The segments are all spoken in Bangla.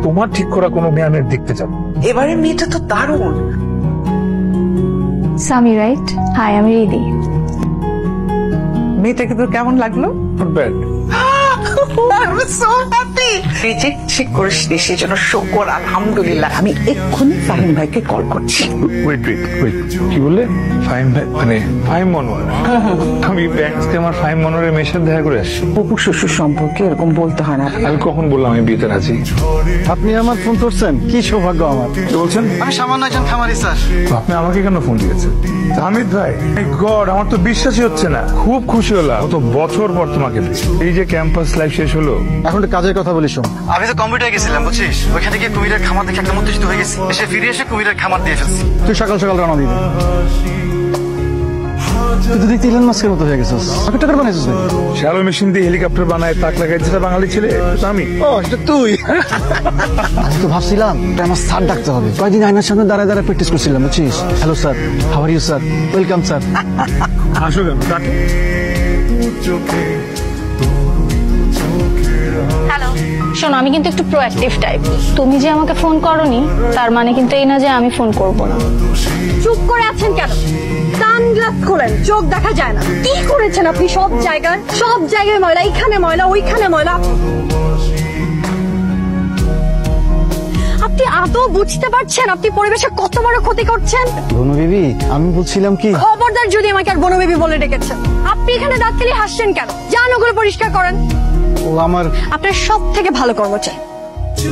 তোমার ঠিক করা কোনো মেয়ে আমি দেখতে যাব। এবারে মেয়েটা তো দারুণ। সামি রাইট? হাই, আমি রিদি। মেয়েটাকে তো কেমন লাগলো? Not bad. ঠিক করিস সেজন্য শুকর আলহামদুলিল্লাহ। আমি এক্ষুনি ফাহিম ভাইকে কল করছি। ওয়েট ওয়েট ওয়েট, কি বললে? ফাহিম ভাই মানে ফাহিম মনোয়ার? আমি ব্যাংকে আমার ফাহিম মনোয়ারের মেয়ের সাথে দেখা করে আসছি। অপু শ্বশুর সম্পর্কে এরকম বলতে হয় না। আমি কখন বললাম আমি বিয়েতে রাজি? আপনি আমার ফোন করছেন, কি সৌভাগ্য আমার। কি বলছেন? আমি সামান্য একজন খামারি স্যার। আপনি আমাকে কেন ফোন দিয়েছেন? হামিদ ভাই, গড, আমার তো বিশ্বাসই হচ্ছে না। খুব খুশি হলাম, কত বছর পর তোমাকে পেয়ে। এই যে ক্যাম্পাস লাইফ শেষ হলো, এখন তো কাজের কথা বলি শোন। আমি তো কম্পিউটার গেছিলাম বুঝছিস, ওইখানে গিয়ে কুমিরের খামার দেখে একটা উত্তেজিত হয়ে গেছি। এসে ফিরে এসে কুমিরের খামার দিয়ে ফেলছি। তুই সকাল সকাল রানা দিবি। তুই তো দেখতে ইলন মাস্কের মতো হয়ে গেছিস। কত টাকা বানাইছিস ভাই? শ্যালো মেশিন দিয়ে হেলিকপ্টার বানায়, তাক লাগায়, যেটা বাঙালি ছেলে আমি। ও এটা তুই। আমি তো ভাবছিলাম আমার স্যার ডাকতে হবে। কয়েকদিন আয়নার সামনে দাঁড়ায় দাঁড়ায় প্র্যাকটিস করছিলাম বুঝছিস। Hello sir, how are you sir, welcome sir. আসলে হ্যালো, শোনো, আমি কিন্তু একটু প্রোঅ্যাক্টিভ টাইপ। তুমি যে আমাকে ফোন করনি তার মানে কিন্তু এই না যে আমি ফোন করব না। চুপ করে আছেন কেন? সানগ্লাস খোলেন, চোখ দেখা যায় না। কি করেছেন আপনি? সব জায়গায় ময়লা, এইখানে ময়লা, ওইখানে ময়লা। আপনি আদৌ বুঝতে পারছেন আপনি পরিবেশে কত বড় ক্ষতি করছেন? বনু বিবি, আমি বলছিলাম কি, খবরদার যদি আমাকে আর বনু বেবি বলে ডেকেছেন। আপনি এখানে দাঁত খেলে হাসছেন কেন? যান ওগুলো পরিষ্কার করেন। ও আমার, আপনার সব থেকে ভালো কর্মচারী।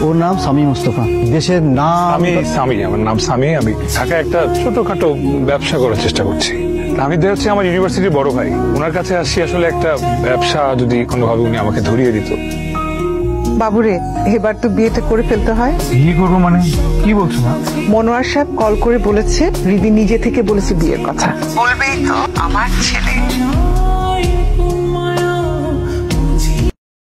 ওর নাম সামি মুস্তফা, দেশের নাম। আমি সামি, আমার নাম সামি। আমি ঢাকায় একটা ছোটখাটো ব্যবসা করার চেষ্টা করছি। আমি হচ্ছে আমার ইউনিভার্সিটির বড় ভাই, ওনার কাছে আসছি আসলে একটা ব্যবসা যদি কোনোভাবে উনি আমাকে ধরিয়ে দিত। বাবুরে, এবার তো বিয়েটা করে ফেলতে হয়। বিয়ে করবো মানে কি বলছো না? মনোয়ার সাহেব কল করে বলেছে, রিদি নিজে থেকে বলেছে বিয়ের কথা। বলবেই তো আমার ছেলে।